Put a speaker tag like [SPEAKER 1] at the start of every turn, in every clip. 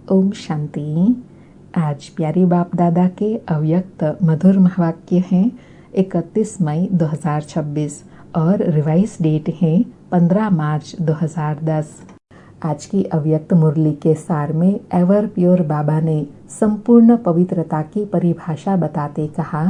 [SPEAKER 1] ओम शांति। आज प्यारे बाप दादा के अव्यक्त मधुर महावाक्य हैं 31 मई 2026 और रिवाइज डेट है 15 मार्च 2010। आज की अव्यक्त मुरली के सार में एवर प्योर बाबा ने संपूर्ण पवित्रता की परिभाषा बताते कहा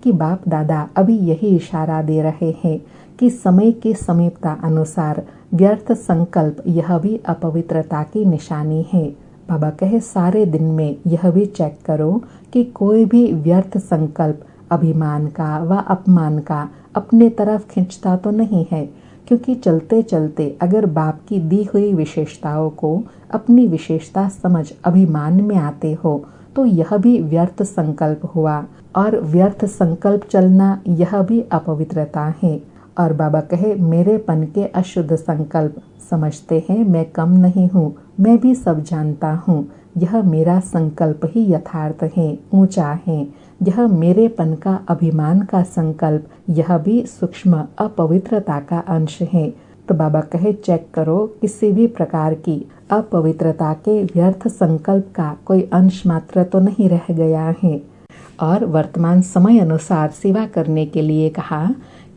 [SPEAKER 1] कि बाप दादा अभी यही इशारा दे रहे हैं कि समय की समीपता अनुसार व्यर्थ संकल्प यह भी अपवित्रता की निशानी है। बाबा कहे सारे दिन में यह भी चेक करो कि कोई भी व्यर्थ संकल्प अभिमान का व अपमान का अपने तरफ खींचता तो नहीं है, क्योंकि चलते चलते अगर बाप की दी हुई विशेषताओं को अपनी विशेषता समझ अभिमान में आते हो तो यह भी व्यर्थ संकल्प हुआ और व्यर्थ संकल्प चलना यह भी अपवित्रता है। और बाबा कहे मेरेपन के अशुद्ध संकल्प समझते हैं मैं कम नहीं हूँ, मैं भी सब जानता हूँ, यह मेरा संकल्प ही यथार्थ है, ऊंचा है। यह मेरेपन का अभिमान का संकल्प यह भी सूक्ष्म अपवित्रता का अंश है। तो बाबा कहे चेक करो किसी भी प्रकार की अपवित्रता के व्यर्थ संकल्प का कोई अंश मात्र तो नहीं रह गया है। और वर्तमान समय अनुसार सेवा करने के लिए कहा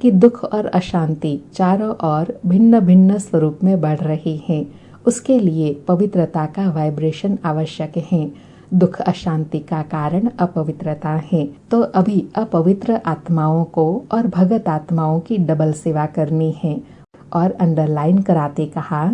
[SPEAKER 1] कि दुख और अशांति चारों ओर भिन्न भिन्न स्वरूप में बढ़ रही है। उसके लिए पवित्रता का वाइब्रेशन आवश्यक है। दुख अशांति का कारण अपवित्रता है, तो अभी अपवित्र आत्माओं को और भगत आत्माओं की डबल सेवा करनी है। और अंडरलाइन कराते कहा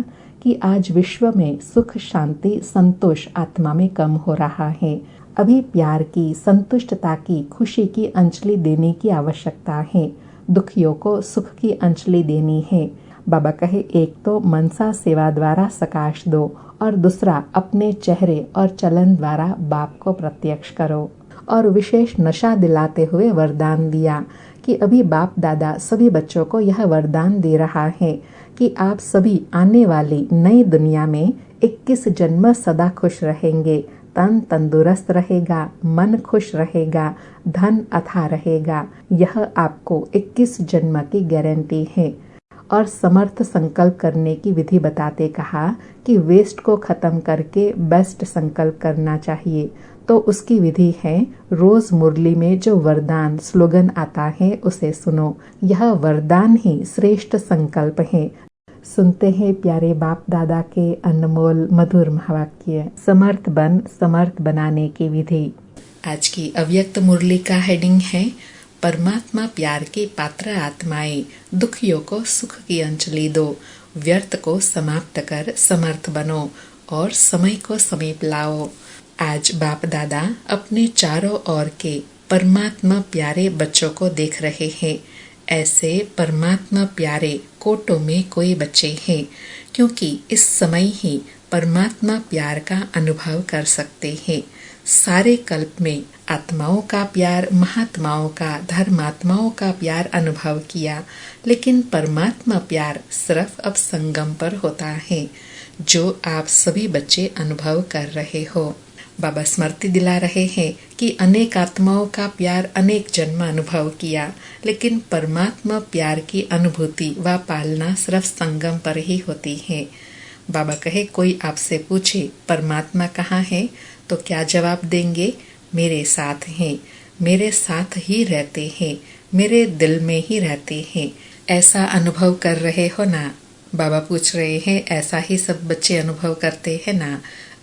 [SPEAKER 1] कि आज विश्व में सुख शांति संतोष आत्मा में कम हो रहा है। अभी प्यार की, संतुष्टता की, खुशी की अंजलि देने की आवश्यकता है। दुखियों को सुख की अंजलि देनी है। बाबा कहे एक तो मनसा सेवा द्वारा सकाश दो और दूसरा अपने चेहरे और चलन द्वारा बाप को प्रत्यक्ष करो। और विशेष नशा दिलाते हुए वरदान दिया कि अभी बाप दादा सभी बच्चों को यह वरदान दे रहा है कि आप सभी आने वाली नई दुनिया में 21 जन्म सदा खुश रहेंगे। तन तंदुरुस्त रहेगा, मन खुश रहेगा, धन अथाह रहेगा। यह आपको 21 जन्म की गारंटी है। और समर्थ संकल्प करने की विधि बताते कहा कि वेस्ट को खत्म करके बेस्ट संकल्प करना चाहिए। तो उसकी विधि है रोज मुरली में जो वरदान स्लोगन आता है उसे सुनो। यह वरदान ही श्रेष्ठ संकल्प है। सुनते हैं प्यारे बाप दादा के अनमोल मधुर महावाक्य। समर्थ बन समर्थ बनाने की विधि। आज की अव्यक्त मुरली का हेडिंग है परमात्मा प्यार की पात्र आत्माएं, दुखियों को सुख की अंजलि दो, व्यर्थ को समाप्त कर समर्थ बनो और समय को समीप लाओ। आज बाप दादा अपने चारों ओर के परमात्मा प्यारे बच्चों को देख रहे हैं। ऐसे परमात्मा प्यारे कोटों में कोई बच्चे हैं, क्योंकि इस समय ही परमात्मा प्यार का अनुभव कर सकते हैं। सारे कल्प में आत्माओं का प्यार, महात्माओं का, धर्मात्माओं का प्यार अनुभव किया, लेकिन परमात्मा प्यार सिर्फ अब संगम पर होता है, जो आप सभी बच्चे अनुभव कर रहे हो। बाबा स्मृति दिला रहे हैं कि अनेक आत्माओं का प्यार अनेक जन्म अनुभव किया, लेकिन परमात्मा प्यार की अनुभूति व पालना सिर्फ संगम पर ही होती है। बाबा कहे कोई आपसे पूछे परमात्मा कहाँ है, तो क्या जवाब देंगे? मेरे साथ हैं, मेरे साथ ही रहते हैं, मेरे दिल में ही रहते हैं। ऐसा अनुभव कर रहे हो ना? बाबा पूछ रहे हैं ऐसा ही सब बच्चे अनुभव करते हैं ना?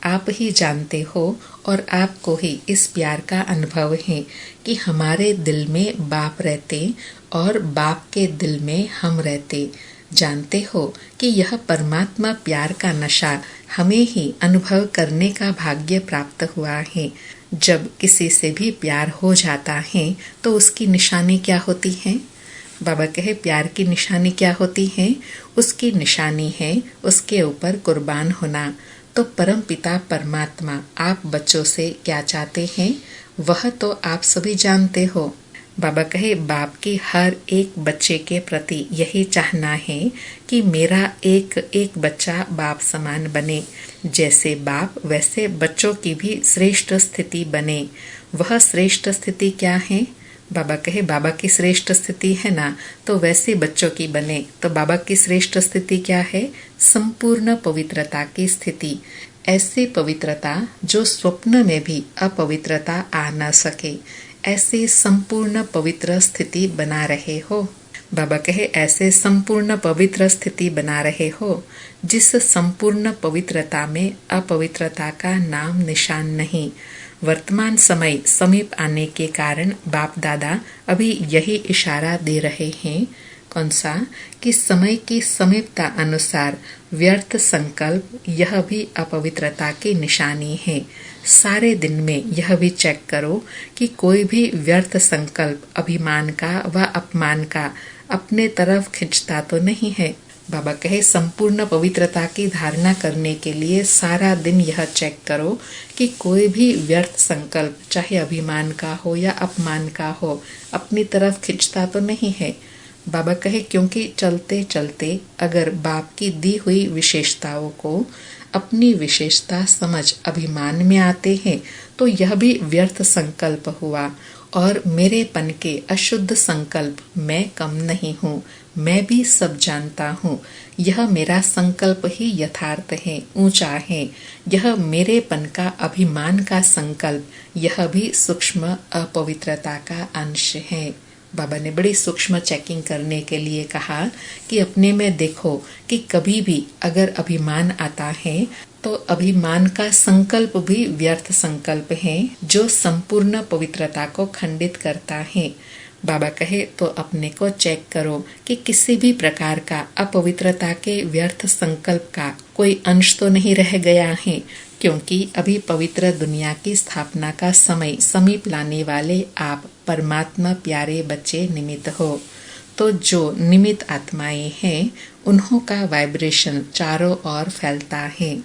[SPEAKER 1] आप ही जानते हो और आपको ही इस प्यार का अनुभव है कि हमारे दिल में बाप रहते और बाप के दिल में हम रहते। जानते हो कि यह परमात्मा प्यार का नशा हमें ही अनुभव करने का भाग्य प्राप्त हुआ है। जब किसी से भी प्यार हो जाता है तो उसकी निशानी क्या होती है? बाबा कहे प्यार की निशानी क्या होती है? उसकी निशानी है उसके ऊपर कुर्बान होना। तो परम पिता परमात्मा आप बच्चों से क्या चाहते हैं वह तो आप सभी जानते हो। बाबा कहे बाप की हर एक बच्चे के प्रति यही चाहना है कि मेरा एक एक बच्चा बाप समान बने। जैसे बाप वैसे बच्चों की भी श्रेष्ठ स्थिति बने। वह श्रेष्ठ स्थिति क्या है? बाबा कहे बाबा की श्रेष्ठ स्थिति है ना, तो वैसे बच्चों की बने। तो बाबा की श्रेष्ठ स्थिति क्या है? संपूर्ण पवित्रता की स्थिति। ऐसी पवित्रता जो स्वप्न में भी अपवित्रता आ न सके, ऐसी संपूर्ण पवित्र स्थिति बना रहे हो। बाबा कहे ऐसे संपूर्ण पवित्र स्थिति बना रहे हो जिस संपूर्ण पवित्रता में अपवित्रता का नाम निशान नहीं। वर्तमान समय समीप आने के कारण बाप दादा अभी यही इशारा दे रहे हैं। कौन सा? कि समय की समीपता अनुसार व्यर्थ संकल्प यह भी अपवित्रता की निशानी है। सारे दिन में यह भी चेक करो कि कोई भी व्यर्थ संकल्प अभिमान का व अपमान का अपने तरफ खिंचता तो नहीं है। बाबा कहे संपूर्ण पवित्रता की धारणा करने के लिए सारा दिन यह चेक करो कि कोई भी व्यर्थ संकल्प चाहे अभिमान का हो या अपमान का हो अपनी तरफ खिंचता तो नहीं है। बाबा कहे क्योंकि चलते चलते अगर बाप की दी हुई विशेषताओं को अपनी विशेषता समझ अभिमान में आते हैं तो यह भी व्यर्थ संकल्प हुआ और मेरेपन के अशुद्ध संकल्प मैं कम नहीं हूँ, मैं भी सब जानता हूँ, यह मेरा संकल्प ही यथार्थ है, ऊंचा है। यह मेरेपन का अभिमान का संकल्प यह भी सूक्ष्म अपवित्रता का अंश है। बाबा ने बड़ी सूक्ष्म चेकिंग करने के लिए कहा कि अपने में देखो कि कभी भी अगर अभिमान आता है तो अभिमान का संकल्प भी व्यर्थ संकल्प है जो संपूर्ण पवित्रता को खंडित करता है। बाबा कहे तो अपने को चेक करो कि किसी भी प्रकार का अपवित्रता के व्यर्थ संकल्प का कोई अंश तो नहीं रह गया है, क्योंकि अभी पवित्र दुनिया की स्थापना का समय समीप लाने वाले आप परमात्मा प्यारे बच्चे निमित्त हो। तो जो निमित्त आत्माएं हैं उन्हों का वाइब्रेशन चारों ओर फैलता है।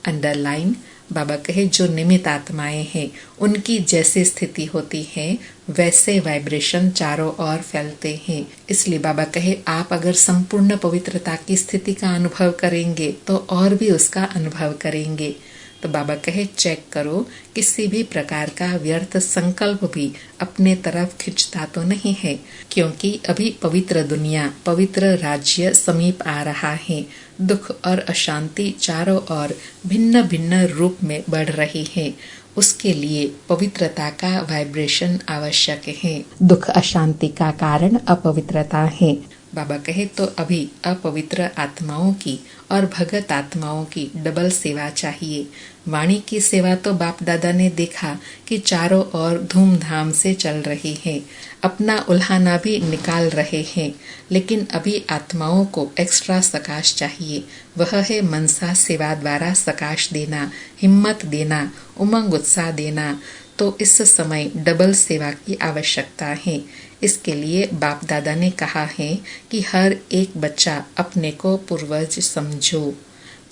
[SPEAKER 1] अंडरलाइन बाबा कहे जो निमित्त आत्माएं हैं उनकी जैसी स्थिति होती है वैसे वाइब्रेशन चारों ओर फैलते हैं। इसलिए बाबा कहे आप अगर संपूर्ण पवित्रता की स्थिति का अनुभव करेंगे तो और भी उसका अनुभव करेंगे। तो बाबा कहे चेक करो किसी भी प्रकार का व्यर्थ संकल्प भी अपने तरफ खिंचता तो नहीं है, क्योंकि अभी पवित्र दुनिया पवित्र राज्य समीप आ रहा है। दुख और अशांति चारों ओर भिन्न भिन्न रूप में बढ़ रही है। उसके लिए पवित्रता का वाइब्रेशन आवश्यक है। दुख अशांति का कारण अपवित्रता है। बाबा कहे तो अभी अपवित्र आत्माओं की और भगत आत्माओं की डबल सेवा चाहिए। वाणी की सेवा तो बाप दादा ने देखा कि चारों ओर धूमधाम से चल रही है, अपना उल्हाना भी निकाल रहे हैं, लेकिन अभी आत्माओं को एक्स्ट्रा सकाश चाहिए। वह है मनसा सेवा द्वारा सकाश देना, हिम्मत देना, उमंग उत्साह देना। तो इस समय डबल सेवा की आवश्यकता है। इसके लिए बाप दादा ने कहा है कि हर एक बच्चा अपने को पूर्वज समझो।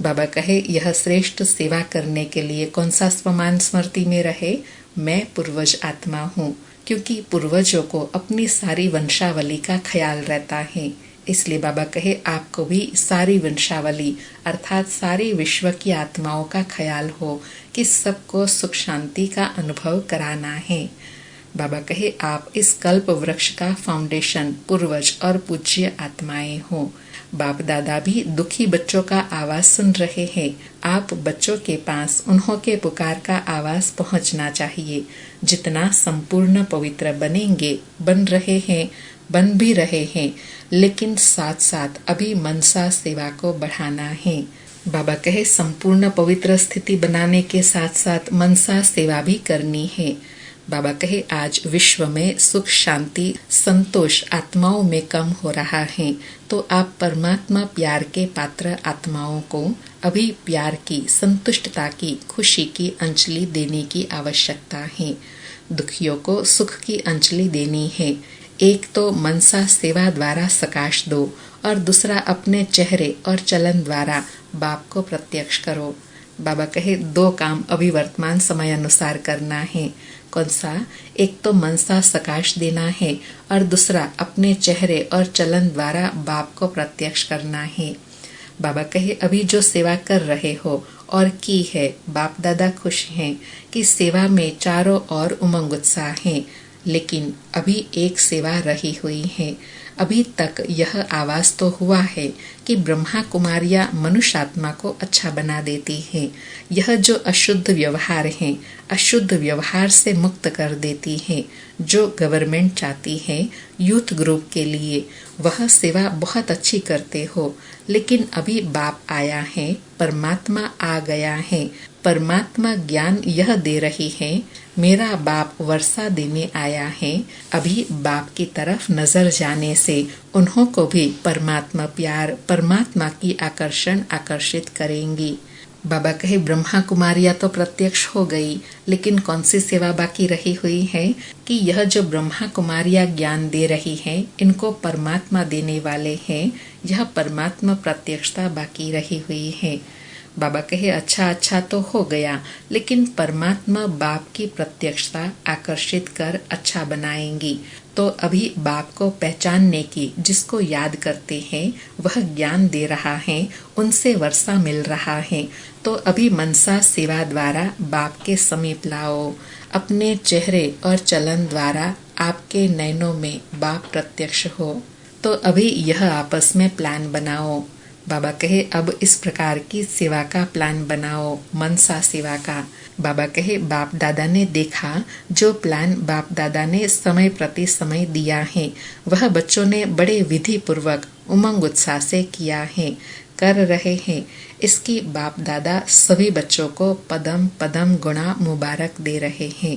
[SPEAKER 1] बाबा कहे यह श्रेष्ठ सेवा करने के लिए कौन सा स्वमान स्मृति में रहे? मैं पूर्वज आत्मा हूँ, क्योंकि पूर्वजों को अपनी सारी वंशावली का ख्याल रहता है। इसलिए बाबा कहे आपको भी सारी वंशावली अर्थात सारी विश्व की आत्माओं का ख्याल हो कि सबको सुख शांति का अनुभव कराना है। बाबा कहे आप इस कल्प वृक्ष का फाउंडेशन पूर्वज और पूज्य आत्माएं हो। बाप दादा भी दुखी बच्चों का आवाज सुन रहे हैं। आप बच्चों के पास उन्हों के पुकार का आवाज पहुंचना चाहिए। जितना संपूर्ण पवित्र बनेंगे, बन रहे हैं, बन भी रहे हैं, लेकिन साथ साथ अभी मनसा सेवा को बढ़ाना है। बाबा कहे संपूर्ण पवित्र स्थिति बनाने के साथ साथ मनसा सेवा भी करनी है। बाबा कहे आज विश्व में सुख शांति संतोष आत्माओं में कम हो रहा है, तो आप परमात्मा प्यार के पात्र आत्माओं को अभी प्यार की, संतुष्टता की, खुशी की अंजलि देने की आवश्यकता है। दुखियों को सुख की अंजलि देनी है। एक तो मनसा सेवा द्वारा सकाश दो और दूसरा अपने चेहरे और चलन द्वारा बाप को प्रत्यक्ष करो। बाबा कहे दो काम अभी वर्तमान समय अनुसार करना है। कौन सा? एक तो मनसा सकाश देना है और दूसरा अपने चेहरे और चलन द्वारा बाप को प्रत्यक्ष करना है। बाबा कहे अभी जो सेवा कर रहे हो और की है, बाप दादा खुश हैं कि सेवा में चारों ओर उमंग उत्साह है, लेकिन अभी एक सेवा रही हुई है। अभी तक यह आवाज तो हुआ है कि ब्रह्मा कुमारियां मनुष्य आत्मा को अच्छा बना देती हैं। यह जो अशुद्ध व्यवहार है, अशुद्ध व्यवहार से मुक्त कर देती है। जो गवर्नमेंट चाहती है यूथ ग्रुप के लिए, वह सेवा बहुत अच्छी करते हो, लेकिन अभी बाप आया है, परमात्मा आ गया है। परमात्मा ज्ञान यह दे रही है, मेरा बाप वर्षा देने आया है। अभी बाप की तरफ नजर जाने से उन्हों को भी परमात्मा प्यार, परमात्मा की आकर्षित करेंगी। बाबा कहे ब्रह्मा कुमारियां तो प्रत्यक्ष हो गई, लेकिन कौन सी सेवा बाकी रही हुई है कि यह जो ब्रह्मा कुमारियां ज्ञान दे रही है, इनको परमात्मा देने वाले हैं। यह परमात्मा प्रत्यक्षता बाकी रही हुई है। बाबा कहे अच्छा तो हो गया, लेकिन परमात्मा बाप की प्रत्यक्षता आकर्षित कर अच्छा बनाएंगी। तो अभी बाप को पहचानने की, जिसको याद करते हैं वह ज्ञान दे रहा है, उनसे वर्षा मिल रहा है। तो अभी मनसा सेवा द्वारा बाप के समीप लाओ। अपने चेहरे और चलन द्वारा आपके नयनों में बाप प्रत्यक्ष हो। तो अभी यह आपस में प्लान बनाओ। बाबा कहे अब इस प्रकार की सेवा का प्लान बनाओ, मनसा सेवा का। बाबा कहे बाप दादा ने देखा, जो प्लान बाप दादा ने समय प्रति समय दिया है, वह बच्चों ने बड़े विधि पूर्वक उमंग उत्साह से किया है, कर रहे हैं। इसकी बाप दादा सभी बच्चों को पदम पदम गुणा मुबारक दे रहे हैं।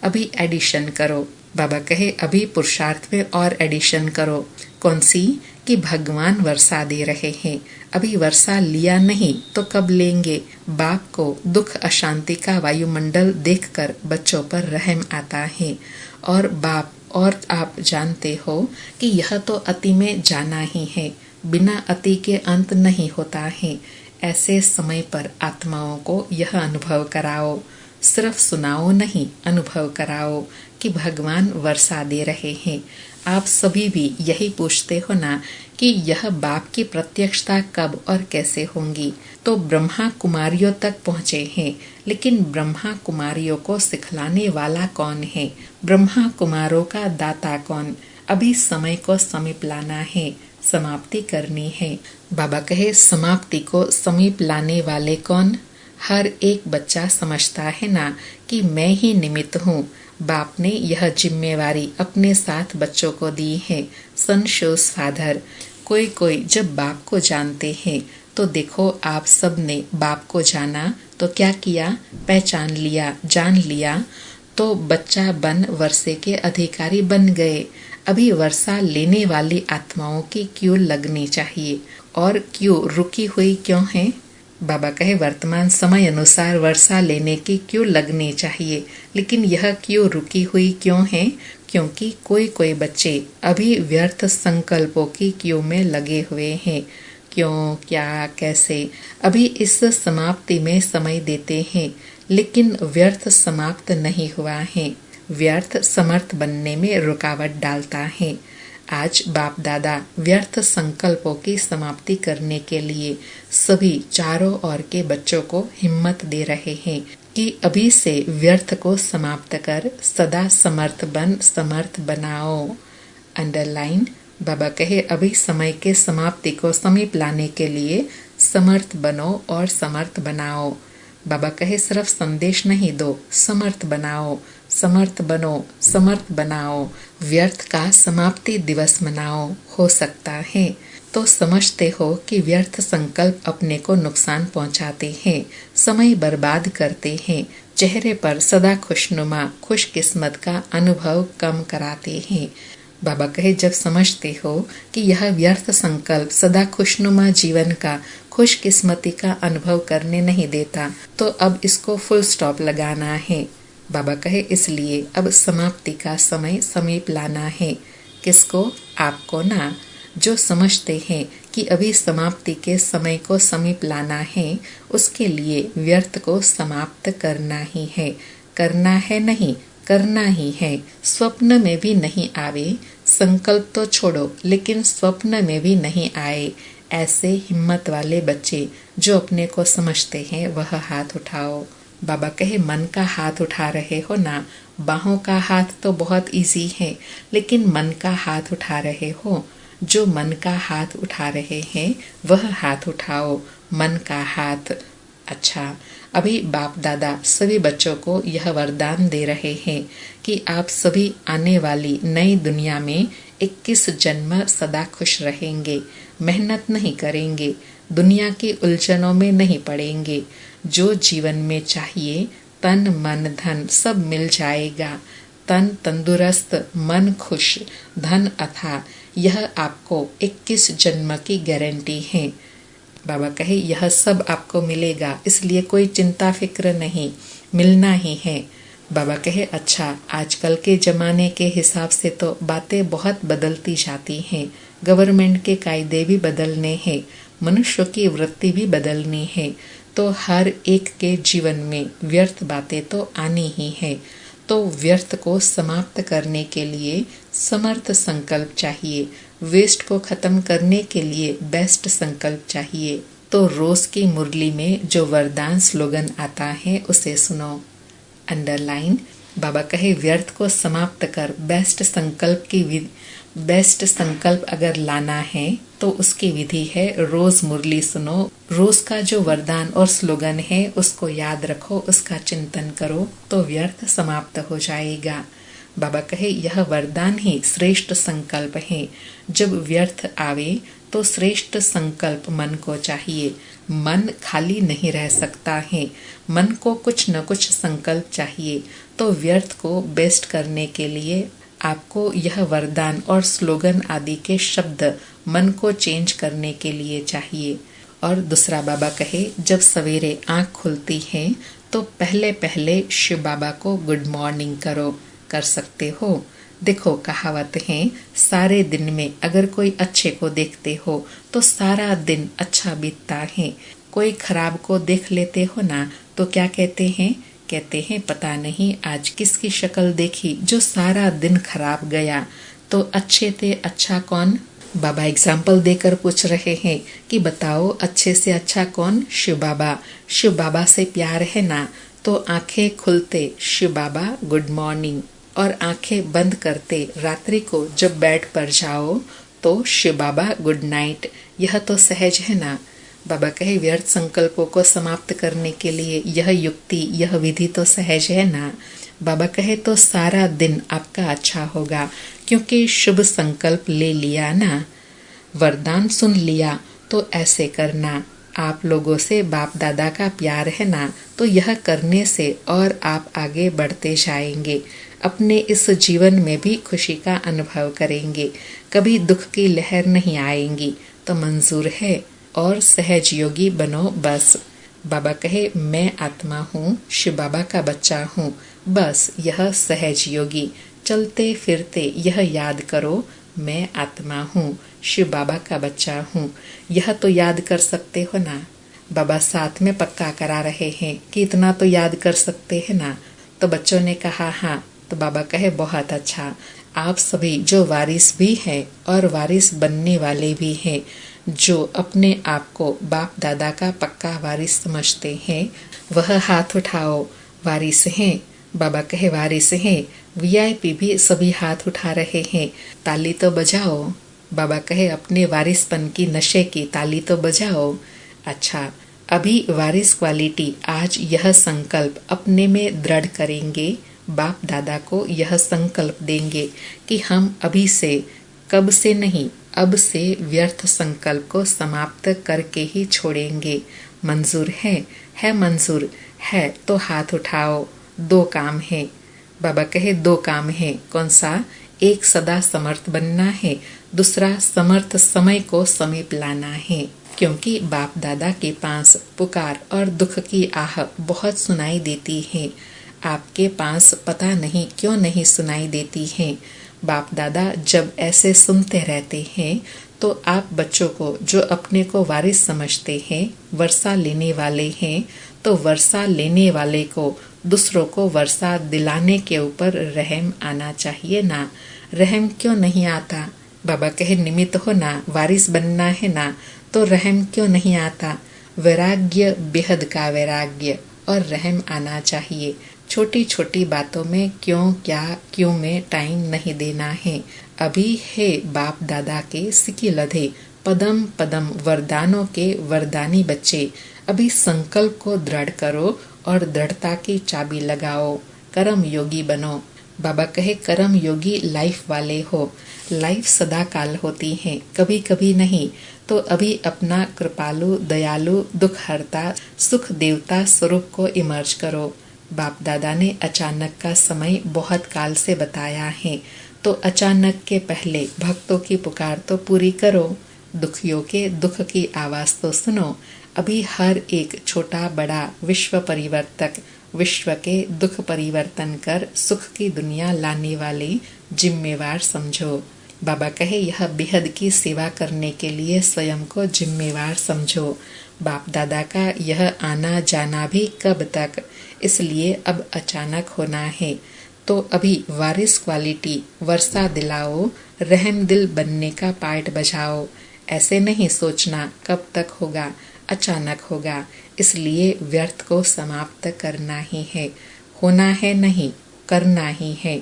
[SPEAKER 1] अभी एडिशन करो। बाबा कहे अभी पुरुषार्थ में और एडिशन करो। कौन सी? कि भगवान वर्षा दे रहे हैं। अभी वर्षा लिया नहीं तो कब लेंगे? बाप को दुख अशांति का वायुमंडल देखकर बच्चों पर रहम आता है। और बाप और आप जानते हो कि यह तो अति में जाना ही है, बिना अति के अंत नहीं होता है। ऐसे समय पर आत्माओं को यह अनुभव कराओ, सिर्फ सुनाओ नहीं, अनुभव कराओ कि भगवान वर्षा दे रहे हैं। आप सभी भी यही पूछते हो ना कि यह बाप की प्रत्यक्षता कब और कैसे होंगी। तो ब्रह्मा कुमारियों तक पहुँचे हैं, लेकिन ब्रह्मा कुमारियों को सिखलाने वाला कौन है? ब्रह्मा कुमारों का दाता कौन? अभी समय को समीप लाना है, समाप्ति करनी है। बाबा कहे समाप्ति को समीप लाने वाले कौन? हर एक बच्चा समझता है ना कि मैं ही निमित्त हूँ। बाप ने यह जिम्मेवारी अपने साथ बच्चों को दी है। सन शोज फादर। कोई जब बाप को जानते हैं तो देखो आप सब ने बाप को जाना तो क्या किया? पहचान लिया, जान लिया, तो बच्चा बन वर्षे के अधिकारी बन गए। अभी वर्षा लेने वाली आत्माओं की क्यों लगनी चाहिए और क्यों रुकी हुई क्यों है? बाबा कहे वर्तमान समय अनुसार वर्षा लेने की क्यों लगनी चाहिए, लेकिन यह क्यों रुकी हुई क्यों है? क्योंकि कोई बच्चे अभी व्यर्थ संकल्पों की क्यों में लगे हुए हैं। क्यों, क्या, कैसे? अभी इस समाप्ति में समय देते हैं, लेकिन व्यर्थ समाप्त नहीं हुआ है। व्यर्थ समर्थ बनने में रुकावट डालता है। आज बाप दादा व्यर्थ संकल्पों की समाप्ति करने के लिए सभी चारों ओर के बच्चों को हिम्मत दे रहे हैं कि अभी से व्यर्थ को समाप्त कर सदा समर्थ बन समर्थ बनाओ। अंडरलाइन। बाबा कहे अभी समय के समाप्ति को समीप लाने के लिए समर्थ बनो और समर्थ बनाओ। बाबा कहे सिर्फ संदेश नहीं दो, समर्थ बनाओ, समर्थ बनो, समर्थ बनाओ। व्यर्थ का समाप्ति दिवस मनाओ। हो सकता है तो समझते हो कि व्यर्थ संकल्प अपने को नुकसान पहुंचाते हैं, समय बर्बाद करते हैं, चेहरे पर सदा खुशनुमा खुशकिस्मत का अनुभव कम कराते हैं। बाबा कहे जब समझते हो कि यह व्यर्थ संकल्प सदा खुशनुमा जीवन का, खुशकिस्मती का अनुभव करने नहीं देता, तो अब इसको फुल स्टॉप लगाना है। बाबा कहे इसलिए अब समाप्ति का समय समीप लाना है। किसको? आपको ना। जो समझते हैं कि अभी समाप्ति के समय को समीप लाना है, उसके लिए व्यर्थ को समाप्त करना ही है। करना है नहीं, करना ही है। स्वप्न में भी नहीं आवे, संकल्प तो छोड़ो, लेकिन स्वप्न में भी नहीं आए। ऐसे हिम्मत वाले बच्चे जो अपने को समझते हैं वह हाथ उठाओ। बाबा कहे मन का हाथ उठा रहे हो ना, बाहों का हाथ तो बहुत इजी है, लेकिन मन का हाथ उठा रहे हो। जो मन का हाथ उठा रहे हैं वह हाथ उठाओ, मन का हाथ। अच्छा, अभी बाप दादा सभी बच्चों को यह वरदान दे रहे हैं कि आप सभी आने वाली नई दुनिया में 21 जन्म सदा खुश रहेंगे, मेहनत नहीं करेंगे, दुनिया की उलझनों में नहीं पड़ेंगे। जो जीवन में चाहिए तन मन धन सब मिल जाएगा। तन तंदुरुस्त, मन खुश, धन अथाह, यह आपको 21 जन्म की गारंटी है। बाबा कहे यह सब आपको मिलेगा, इसलिए कोई चिंता फिक्र नहीं, मिलना ही है। बाबा कहे अच्छा, आजकल के जमाने के हिसाब से तो बातें बहुत बदलती जाती हैं। गवर्नमेंट के कायदे भी बदलने हैं, मनुष्य की वृत्ति भी बदलनी है, तो हर एक के जीवन में व्यर्थ बातें तो आनी ही है। तो व्यर्थ को समाप्त करने के लिए समर्थ संकल्प चाहिए, वेस्ट को खत्म करने के लिए बेस्ट संकल्प चाहिए। तो रोज की मुरली में जो वरदान स्लोगन आता है उसे सुनो। अंडरलाइन। बाबा कहे व्यर्थ को समाप्त कर बेस्ट संकल्प अगर लाना है तो उसकी विधि है रोज मुरली सुनो। रोज का जो वरदान और स्लोगन है उसको याद रखो, उसका चिंतन करो तो व्यर्थ समाप्त हो जाएगा। बाबा कहे यह वरदान ही श्रेष्ठ संकल्प है। जब व्यर्थ आवे तो श्रेष्ठ संकल्प मन को चाहिए। मन खाली नहीं रह सकता है, मन को कुछ न कुछ संकल्प चाहिए। तो व्यर्थ को बेस्ट करने के लिए आपको यह वरदान और स्लोगन आदि के शब्द मन को चेंज करने के लिए चाहिए। और दूसरा बाबा कहे जब सवेरे आंख खुलती है तो पहले पहले शिव बाबा को गुड मॉर्निंग करो। कर सकते हो? देखो कहावत है, सारे दिन में अगर कोई अच्छे को देखते हो तो सारा दिन अच्छा बीतता है। कोई खराब को देख लेते हो ना तो क्या कहते हैं? कहते हैं पता नहीं आज किसकी शक्ल देखी जो सारा दिन खराब गया। तो अच्छे थे अच्छा कौन? बाबा एग्जाम्पल देकर पूछ रहे हैं कि बताओ अच्छे से अच्छा कौन? शिव बाबा। शिव बाबा से प्यार है ना तो आंखें खुलते शिव बाबा गुड मॉर्निंग, और आंखें बंद करते रात्रि को जब बेड पर जाओ तो शिव बाबा गुड नाइट। यह तो सहज है ना। बाबा कहे व्यर्थ संकल्पों को समाप्त करने के लिए यह युक्ति, यह विधि तो सहज है ना। बाबा कहे तो सारा दिन आपका अच्छा होगा क्योंकि शुभ संकल्प ले लिया ना, वरदान सुन लिया। तो ऐसे करना। आप लोगों से बाप दादा का प्यार है ना, तो यह करने से और आप आगे बढ़ते जाएंगे। अपने इस जीवन में भी खुशी का अनुभव करेंगे, कभी दुख की लहर नहीं आएंगी। तो मंजूर है और सहज योगी बनो बस। बाबा कहे मैं आत्मा हूँ, शिव बाबा का बच्चा हूँ, बस यह सहज योगी। चलते फिरते यह याद करो मैं आत्मा हूँ, शिव बाबा का बच्चा हूँ। यह तो याद कर सकते हो ना। बाबा साथ में पक्का करा रहे हैं कि इतना तो याद कर सकते हैं ना। तो बच्चों ने कहा हाँ। तो बाबा कहे बहुत अच्छा। आप सभी जो वारिस भी हैं और वारिस बनने वाले भी हैं, जो अपने आप को बाप दादा का पक्का वारिस समझते हैं, वह हाथ उठाओ। वारिस हैं? बाबा कहे वारिस हैं। वीआईपी भी सभी हाथ उठा रहे हैं, ताली तो बजाओ। बाबा कहे अपने वारिसपन की नशे की ताली तो बजाओ। अच्छा, अभी वारिस क्वालिटी आज यह संकल्प अपने में दृढ़ करेंगे। बाप दादा को यह संकल्प देंगे कि हम अभी से, कब से नहीं, अब से व्यर्थ संकल्प को समाप्त करके ही छोड़ेंगे। मंजूर है मंजूर है तो हाथ उठाओ। 2 काम है। बाबा कहे 2 काम है। कौन सा? एक सदा समर्थ बनना है, दूसरा समर्थ समय को समीप लाना है। क्योंकि बाप दादा के पास पुकार और दुख की आह बहुत सुनाई देती है। आपके पास पता नहीं क्यों नहीं सुनाई देती है। बाप दादा जब ऐसे सुनते रहते हैं तो आप बच्चों को जो अपने को वारिस समझते हैं, वर्षा लेने वाले हैं, तो वर्षा लेने वाले को दूसरों को वर्षा दिलाने के ऊपर रहम आना चाहिए ना। रहम क्यों नहीं आता? बाबा कहे निमित्त हो ना, वारिस बनना है ना, तो रहम क्यों नहीं आता? वैराग्य, बेहद का वैराग्य और रहम आना चाहिए। छोटी छोटी बातों में क्यों, क्या, क्यों में टाइम नहीं देना है। अभी हे बाप दादा के सिकी लधे पदम पदम वरदानों के वरदानी बच्चे, अभी संकल्प को दृढ़ करो और दृढ़ता की चाबी लगाओ, कर्म योगी बनो। बाबा कहे कर्म योगी लाइफ वाले हो। लाइफ सदा काल होती है, कभी कभी नहीं। तो अभी अपना कृपालु दयालु दुख हरता सुख देवता स्वरूप को इमर्ज करो। बाप दादा ने अचानक का समय बहुत काल से बताया है, तो अचानक के पहले भक्तों की पुकार तो पूरी करो। दुखियों के दुख की आवाज तो सुनो। अभी हर एक छोटा बड़ा विश्व परिवर्तक, विश्व के दुख परिवर्तन कर सुख की दुनिया लाने वाले जिम्मेवार समझो। बाबा कहे यह बेहद की सेवा करने के लिए स्वयं को जिम्मेवार समझो। बाप दादा का यह आना जाना भी कब तक, इसलिए अब अचानक होना है। तो अभी वारिस क्वालिटी वर्षा दिलाओ, रहम दिल बनने का पार्ट बजाओ। ऐसे नहीं सोचना कब तक होगा, अचानक होगा, इसलिए व्यर्थ को समाप्त करना ही है। होना है नहीं, करना ही है।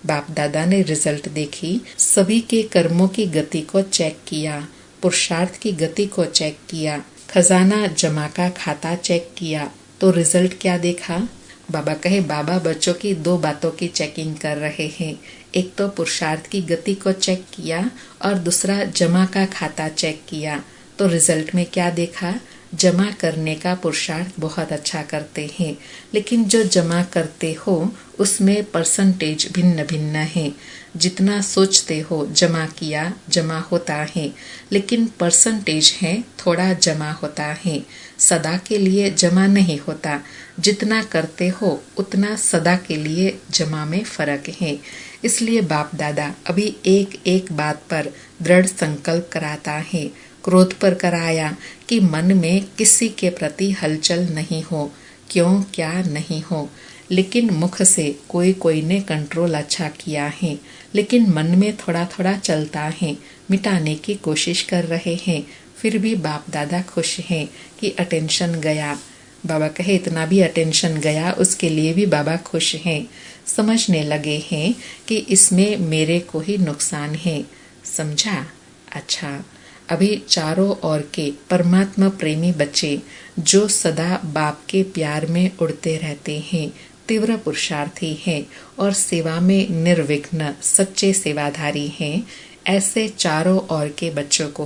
[SPEAKER 1] बाप दादा ने रिजल्ट देखी, सभी के कर्मों की गति को चेक किया, पुरुषार्थ की गति को चेक किया, खजाना जमा का खाता चेक किया, तो रिजल्ट क्या देखा? बाबा कहे बाबा बच्चों की दो बातों की चेकिंग कर रहे हैं। एक तो पुरुषार्थ की गति को चेक किया और दूसरा जमा का खाता चेक किया। तो रिजल्ट में क्या देखा? जमा करने का पुरुषार्थ बहुत अच्छा करते हैं, लेकिन जो जमा करते हो उसमें परसेंटेज भिन्न भिन्न है। जितना सोचते हो जमा किया जमा होता है, लेकिन परसेंटेज है थोड़ा जमा होता है, सदा के लिए जमा नहीं होता। जितना करते हो उतना सदा के लिए जमा में फर्क है। इसलिए बाप दादा अभी एक एक बात पर दृढ़ संकल्प कराता है। क्रोध पर कराया कि मन में किसी के प्रति हलचल नहीं हो, क्यों क्या नहीं हो। लेकिन मुख से कोई कोई ने कंट्रोल अच्छा किया है, लेकिन मन में थोड़ा थोड़ा चलता है, मिटाने की कोशिश कर रहे हैं। फिर भी बाप दादा खुश हैं कि अटेंशन गया। बाबा कहे इतना भी अटेंशन गया उसके लिए भी बाबा खुश हैं। समझने लगे हैं कि इसमें मेरे को ही नुकसान है। समझा? अच्छा, अभी चारों ओर के परमात्मा प्रेमी बच्चे जो सदा बाप के प्यार में उड़ते रहते हैं, तीव्र पुरुषार्थी हैं और सेवा में निर्विघ्न सच्चे सेवाधारी हैं, ऐसे चारों ओर के बच्चों को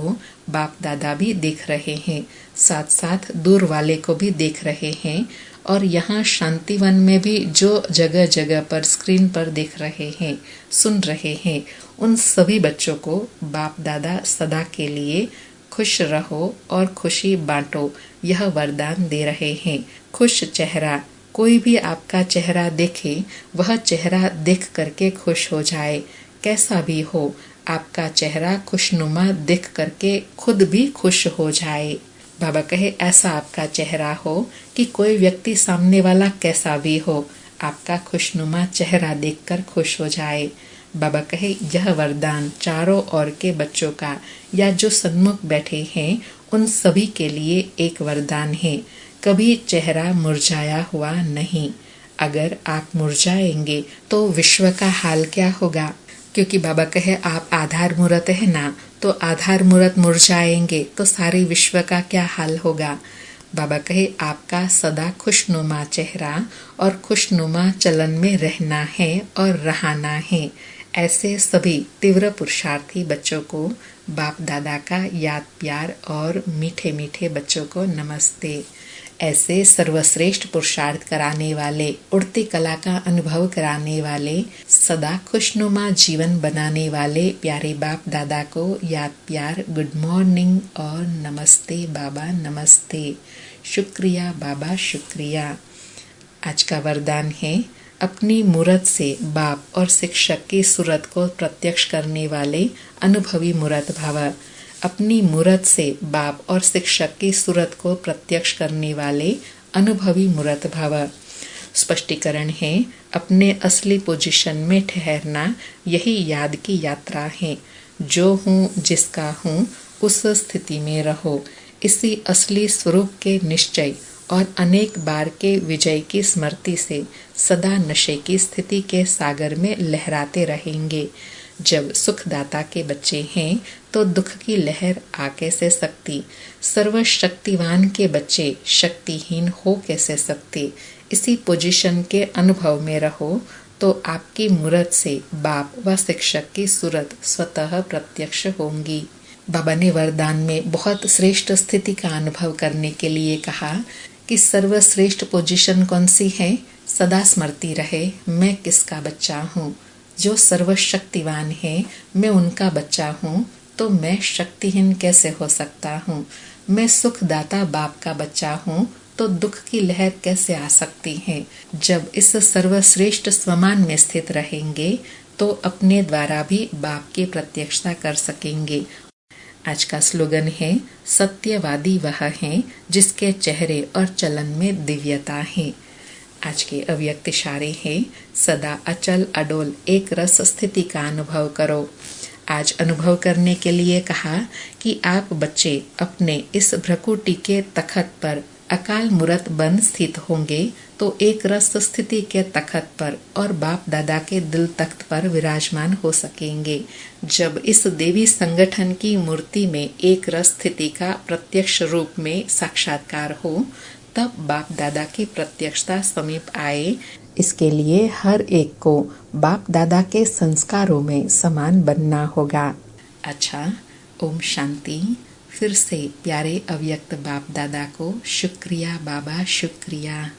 [SPEAKER 1] बाप दादा भी देख रहे हैं, साथ साथ दूर वाले को भी देख रहे हैं। और यहाँ शांतिवन में भी जो जगह जगह पर स्क्रीन पर देख रहे हैं, सुन रहे हैं, उन सभी बच्चों को बाप दादा सदा के लिए खुश रहो और खुशी बांटो यह वरदान दे रहे हैं। खुश चेहरा, कोई भी आपका चेहरा देखे वह चेहरा देख करके खुश हो जाए। कैसा भी हो, आपका चेहरा खुशनुमा दिख करके खुद भी खुश हो जाए। बाबा कहे ऐसा आपका चेहरा हो कि कोई व्यक्ति सामने वाला कैसा भी हो, आपका खुशनुमा चेहरा देखकर खुश हो जाए। बाबा कहे यह वरदान चारों ओर के बच्चों का या जो सन्मुख बैठे हैं उन सभी के लिए एक वरदान है। कभी चेहरा मुरझाया हुआ नहीं। अगर आप मुरझाएंगे तो विश्व का हाल क्या होगा? क्योंकि बाबा कहे आप आधार मूर्त है ना, तो आधार मूर्त मुरझाएंगे तो सारे विश्व का क्या हाल होगा? बाबा कहे आपका सदा खुशनुमा चेहरा और खुशनुमा चलन में रहना है और रहाना है। ऐसे सभी तीव्र पुरुषार्थी बच्चों को बाप दादा का याद प्यार और मीठे मीठे बच्चों को नमस्ते। ऐसे सर्वश्रेष्ठ पुरुषार्थ कराने वाले, उड़ती कला का अनुभव कराने वाले, सदा खुशनुमा जीवन बनाने वाले प्यारे बाप दादा को याद प्यार गुड मॉर्निंग और नमस्ते बाबा नमस्ते। शुक्रिया बाबा शुक्रिया। आज का वरदान है अपनी मूरत से बाप और शिक्षक की सूरत को प्रत्यक्ष करने वाले अनुभवी मूरत भव। अपनी मूरत से बाप और शिक्षक की सूरत को प्रत्यक्ष करने वाले अनुभवी मूरत भव। स्पष्टीकरण है अपने असली पोजीशन में ठहरना, यही याद की यात्रा है। जो हूँ जिसका हूँ उस स्थिति में रहो। इसी असली स्वरूप के निश्चय और अनेक बार के विजय की स्मृति से सदा नशे की स्थिति के सागर में लहराते रहेंगे। जब सुखदाता के बच्चे हैं तो दुख की लहर आ कैसे सकती। सर्वशक्तिवान के बच्चे शक्तिहीन हो कैसे सकते। इसी पोजीशन के अनुभव में रहो तो आपकी मूरत से बाप व शिक्षक की सूरत स्वतः प्रत्यक्ष होंगी। बाबा ने वरदान में बहुत श्रेष्ठ स्थिति का अनुभव करने के लिए कहा कि सर्वश्रेष्ठ पोजीशन कौन सी है। सदा स्मृति रहे मैं किसका बच्चा हूँ। जो सर्वशक्तिवान है मैं उनका बच्चा हूँ, तो मैं शक्तिहीन कैसे हो सकता हूँ। मैं सुखदाता बाप का बच्चा हूँ, तो दुख की लहर कैसे आ सकती है। जब इस सर्वश्रेष्ठ स्वमान में स्थित रहेंगे तो अपने द्वारा भी बाप की प्रत्यक्षता कर सकेंगे। आज का स्लोगन है, सत्यवादी वह है जिसके चेहरे और चलन में दिव्यता है। आज के अव्यक्त इशारे हैं, सदा अचल अडोल एक रस स्थिति का अनुभव करो। आज अनुभव करने के लिए कहा कि आप बच्चे अपने इस भ्रकुटी के तखत पर अकाल मूरत बन स्थित होंगे तो एक रस स्थिति के तखत पर और बाप दादा के दिल तख्त पर विराजमान हो सकेंगे। जब इस देवी संगठन की मूर्ति में एक रस स्थिति का प्रत्यक्ष रूप में साक्षात्कार हो, तब बाप दादा की प्रत्यक्षता समीप आए। इसके लिए हर एक को बाप दादा के संस्कारों में समान बनना होगा। अच्छा, ओम शांति। फिर से प्यारे अव्यक्त बाप दादा को शुक्रिया बाबा, शुक्रिया।